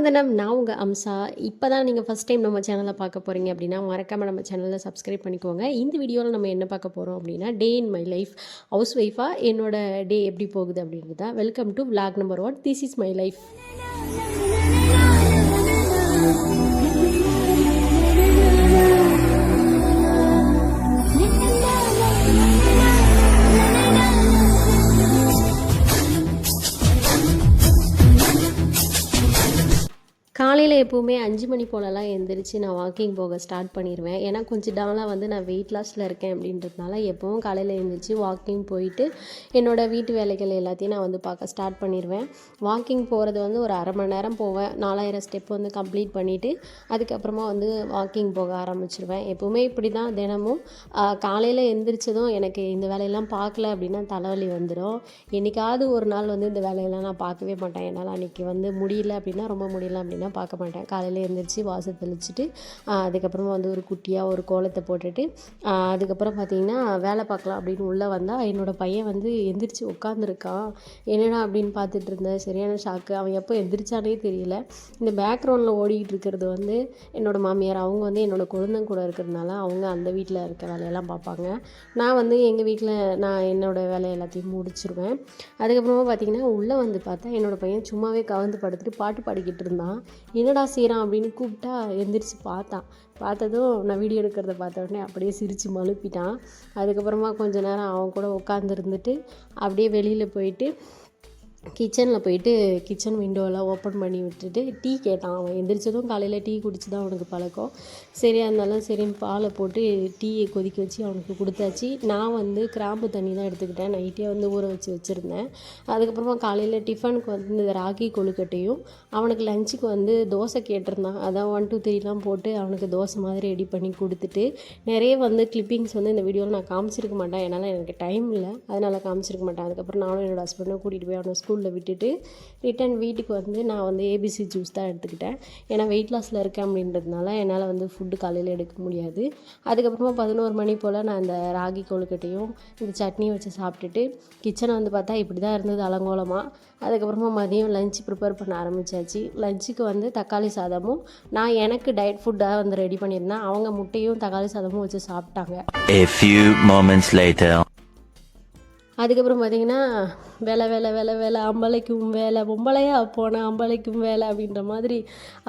வந்தனம் நான் உங்கள் அம்சா. இப்போ தான் நீங்கள் ஃபஸ்ட் டைம் நம்ம சேனலை பார்க்க போகிறீங்க அப்படின்னா மறக்காமல் நம்ம சேனலில் சப்ஸ்கிரைப் பண்ணிக்கோங்க. இந்த வீடியோவில் நம்ம என்ன பார்க்க போகிறோம் அப்படின்னா டே இன் மை லைஃப். ஹவுஸ் ஒய்ஃபாக என்னோட டே எப்படி போகுது அப்படின்றது தான். Welcome to vlog number 1. This is my life. காலையில் எப்போவுமே 5 மணி போலலாம் எழுந்திரிச்சு நான் வாக்கிங் போக ஸ்டார்ட் பண்ணிடுவேன். ஏன்னா கொஞ்சம் நாளாக வந்து நான் வெயிட் லாஸில் இருக்கேன் அப்படின்றதுனால எப்போவும் காலையில் எழுந்திரிச்சு வாக்கிங் போயிட்டு என்னோடய வீட்டு வேலைகள் எல்லாத்தையும் நான் வந்து பார்க்க ஸ்டார்ட் பண்ணிடுவேன். வாக்கிங் போகிறது வந்து ஒரு அரை மணி நேரம் போவேன். 4000 ஸ்டெப் வந்து கம்ப்ளீட் பண்ணிவிட்டு அதுக்கப்புறமா வந்து வாக்கிங் போக ஆரம்பிச்சிடுவேன். எப்போவுமே இப்படி தான் தினமும். காலையில் எழுந்திரிச்சதும் எனக்கு இந்த வேலையெல்லாம் பார்க்கல அப்படின்னா தலைவலி வந்துடும். என்றைக்காவது ஒரு நாள் வந்து இந்த வேலையெல்லாம் நான் பார்க்கவே மாட்டேன். என்னால் அன்றைக்கி வந்து முடியல அப்படின்னா ரொம்ப முடியல அப்படின்னா பார்க்க மாட்டேன். காலையில் எழுந்திரிச்சு வாசல் தெளிச்சுட்டு அதுக்கப்புறமா வந்து ஒரு குட்டியாக ஒரு கோலத்தை போட்டுட்டு அதுக்கப்புறம் பார்த்திங்கன்னா வேலை பார்க்கலாம் அப்படின்னு உள்ளே வந்தால் என்னோடய பையன் வந்து எந்திரிச்சு உட்காந்துருக்கான். என்னடா அப்படின்னு பார்த்துட்டு இருந்தேன். சரியான ஷாக்கு. அவன் எப்போ எந்திரிச்சானே தெரியல. இந்த பேக்ரவுண்டில் ஓடிக்கிட்டு இருக்கிறது வந்து என்னோடய மாமியார். அவங்க வந்து என்னோடய குழந்தை கூட இருக்கிறதுனால அவங்க அந்த வீட்டில் இருக்க வேலையெல்லாம் பார்ப்பாங்க. நான் வந்து எங்கள் வீட்டில் நான் என்னோடய வேலை எல்லாத்தையும் முடிச்சிருவேன். அதுக்கப்புறமா பார்த்திங்கன்னா உள்ளே வந்து பார்த்தா என்னோடய பையன் சும்மாவே கவுந்து படுத்துட்டு பாட்டு பாடிக்கிட்டு இருந்தான். என்னடா செய்கிறான் அப்படின்னு கூப்பிட்டா எந்திரிச்சு பார்த்ததும் நான் வீடியோ எடுக்கிறத பார்த்த உடனே அப்படியே சிரித்து மழுப்பிட்டான். அதுக்கப்புறமா கொஞ்ச நேரம் அவன் கூட உட்காந்துருந்துட்டு அப்படியே வெளியில் போயிட்டு கிச்சனில் போயிட்டு கிச்சன் விண்டோவெல்லாம் ஓப்பன் பண்ணி விட்டுட்டு டீ கேட்டான். அவன் எந்திரிச்சதும் காலையில் டீ குடிச்சு தான் அவனுக்கு பழக்கம். சரியாக இருந்தாலும் சரின்னு பாலை போட்டு டீயை கொதிக்க வச்சு அவனுக்கு கொடுத்தாச்சு. நான் வந்து கிராம்பு தண்ணி தான் எடுத்துக்கிட்டேன். நைட்டே வந்து ஊற வச்சுருந்தேன். அதுக்கப்புறமா காலையில் டிஃபனுக்கு வந்து இந்த ராகி கொழுக்கட்டையும் அவனுக்கு லஞ்சுக்கு வந்து தோசை கேட்டிருந்தான். அதான் 1 2 3லாம் போட்டு அவனுக்கு தோசை மாதிரி ரெடி பண்ணி கொடுத்துட்டு நிறைய வந்து கிளிப்பிங்ஸ் வந்து இந்த வீடியோவில் நான் காமிச்சிருக்க மாட்டேன். என்னால் எனக்கு டைம் இல்லை, அதனால் காமிச்சிருக்க மாட்டேன். அதுக்கப்புறம் நானும் என்னோடய ஹஸ்பண்டும் கூட்டிகிட்டு போய் அவனை ஸ்கூலில் விட்டுட்டு ரிட்டன் வீட்டுக்கு வந்து நான் வந்து ஏபிசி ஜூஸ் தான் எடுத்துக்கிட்டேன். ஏன்னா வெயிட் லாஸில் இருக்கேன் அப்படின்றதுனால என்னால் வந்து ஃபுட்டு காலையில் எடுக்க முடியாது. அதுக்கப்புறமா 11 மணி போல் நான் இந்த ராகி கொழுக்கட்டையும் இந்த சட்னியும் வச்சு சாப்பிட்டுட்டு கிச்சனை வந்து பார்த்தா இப்படி தான் இருந்தது அலங்கோலமாக. அதுக்கப்புறமா மதியம் லஞ்ச் ப்ரிப்பேர் பண்ண ஆரம்பித்தாச்சு. லஞ்சுக்கு வந்து தக்காளி சாதமும் நான் எனக்கு டயட் ஃபுட்டாக வந்து ரெடி பண்ணியிருந்தேன். அவங்க முட்டையும் தக்காளி சாதமும் வச்சு சாப்பிட்டாங்க. A few moments later. அதுக்கப்புறம் பார்த்திங்கன்னா வேலை அம்பளைக்கும் வேலை, பொம்பளையா போனால் அம்பளைக்கும் வேலை அப்படின்ற மாதிரி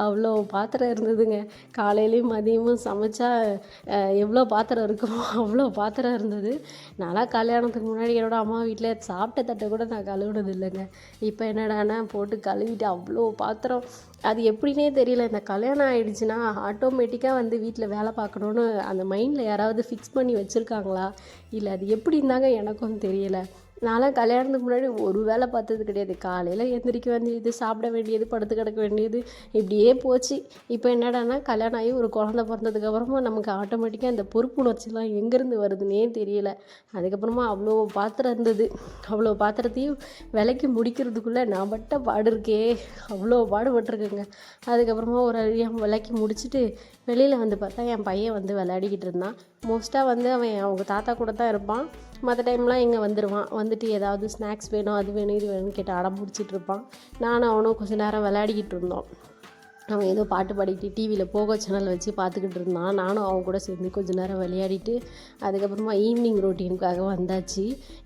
அவ்வளோ பாத்திரம் இருந்ததுங்க. காலையிலையும் மதியமும் சமைச்சா எவ்வளோ பாத்திரம் இருக்குமோ அவ்வளோ பாத்திரம் இருந்தது. நான்லாம் கல்யாணத்துக்கு முன்னாடி என்னோடய அம்மா வீட்டில் சாப்பிட்ட தட்டை கூட நான் கழுவுனது இல்லைங்க. இப்போ என்னடானா போட்டு கழுவிட்டு அவ்வளோ பாத்திரம். அது எப்படின்னே தெரியல. இந்த கல்யாணம் ஆகிடுச்சுன்னா ஆட்டோமேட்டிக்காக வந்து வீட்டில் வேலை பார்க்கணுன்னு அந்த மைண்டில் யாராவது ஃபிக்ஸ் பண்ணி வச்சுருக்காங்களா இல்லை அது எப்படி இருந்தாங்க எனக்கும் தெரியல. நான்லாம் கல்யாணத்துக்கு முன்னாடி ஒரு வேலை பார்த்தது கிடையாது. காலையில் எந்திரிக்க வேண்டியது, சாப்பிட வேண்டியது, படுத்து கிடக்க வேண்டியது, இப்படியே போச்சு. இப்போ என்னடானா கல்யாணம் ஆகி ஒரு குழந்தை பிறந்ததுக்கப்புறமா நமக்கு ஆட்டோமேட்டிக்காக இந்த பொறுப்புணர்ச்சிலாம் எங்கேருந்து வருதுன்னே தெரியல. அதுக்கப்புறமா அவ்வளோ பாத்திரம் இருந்தது. அவ்வளோ பாத்திரத்தையும் விலைக்கு முடிக்கிறதுக்குள்ளே நான் பட்ட பாடு இருக்கே, அவ்வளோ பாடுபட்டிருக்கேங்க. அதுக்கப்புறமா ஒரு வழியாக விலைக்கு முடிச்சுட்டு வெளியில் வந்து பார்த்தா என் பையன் வந்து விளையாடிக்கிட்டு இருந்தான். மோஸ்ட்டாக வந்து அவன் அவங்க தாத்தா கூட தான் இருப்பான். மற்ற டைம்லாம் இங்கே வந்துடுவான். வந்துட்டு ஏதாவது ஸ்நாக்ஸ் வேணும், அது வேணும், இது வேணும்னு கேட்டு அடம் பிடிச்சிட்டு இருப்பான். நானும் அவனும் கொஞ்சம் நேரம் விளையாடிக்கிட்டு இருந்தோம். அவன் ஏதோ பாட்டு பாடிக்கிட்டு டிவியில் போகோ சேனல் வச்சு பார்த்துக்கிட்டு இருந்தான். நானும் அவன் கூட சேர்ந்து கொஞ்சம் நேரம் விளையாடிட்டு அதுக்கப்புறமா ஈவினிங் ரொட்டீனுக்காக வந்தாச்சு.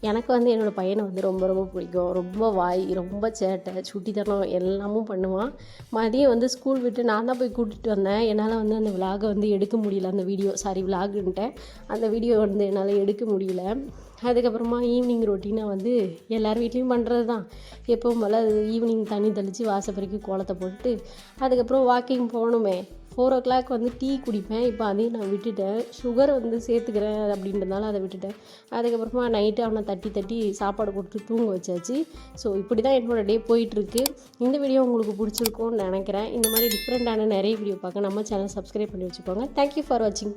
எனக்கு வந்து என்னோடய பையனை வந்து ரொம்ப ரொம்ப பிடிக்கும். ரொம்ப வாய், ரொம்ப சேட்டை, சுட்டித்தனம் எல்லாமும் பண்ணுவான். மதியம் வந்து ஸ்கூல் விட்டு நான் தான் போய் கூட்டிகிட்டு வந்தேன். என்னால் வந்து அந்த விலாகை வந்து எடுக்க முடியல. அந்த வீடியோ விலாகுன்ட்டேன். அந்த வீடியோ வந்து என்னால் எடுக்க முடியல. அதுக்கப்புறமா ஈவினிங் ரொட்டீனாக வந்து எல்லார் வீட்லேயும் பண்ணுறது தான். எப்பவும் போல் ஈவினிங் தண்ணி தெளித்து வாசப்பறைக்கு கோலத்தை போட்டு அதுக்கப்புறம் வாக்கிங் போகணுமே. 4 o'clock வந்து டீ குடிப்பேன். இப்போ அதையும் நான் விட்டுட்டேன். சுகர் வந்து சேர்த்துக்கிறேன் அப்படின்றதுனால அதை விட்டுட்டேன். அதுக்கப்புறமா நைட்டு அவனை தட்டி சாப்பாடு கொடுத்து தூங்க வச்சாச்சு. ஸோ இப்படி தான் என்னோடய டே போயிட்டுருக்கு. இந்த வீடியோ உங்களுக்கு பிடிச்சிருக்கும்னு நினைக்கிறேன். இந்த மாதிரி டிஃப்ரெண்ட்டான நிறைய வீடியோ பார்க்க நம்ம சேனல் சப்ஸ்கிரைப் பண்ணி வச்சுக்கோங்க. தேங்க்யூ ஃபார் வாட்சிங்.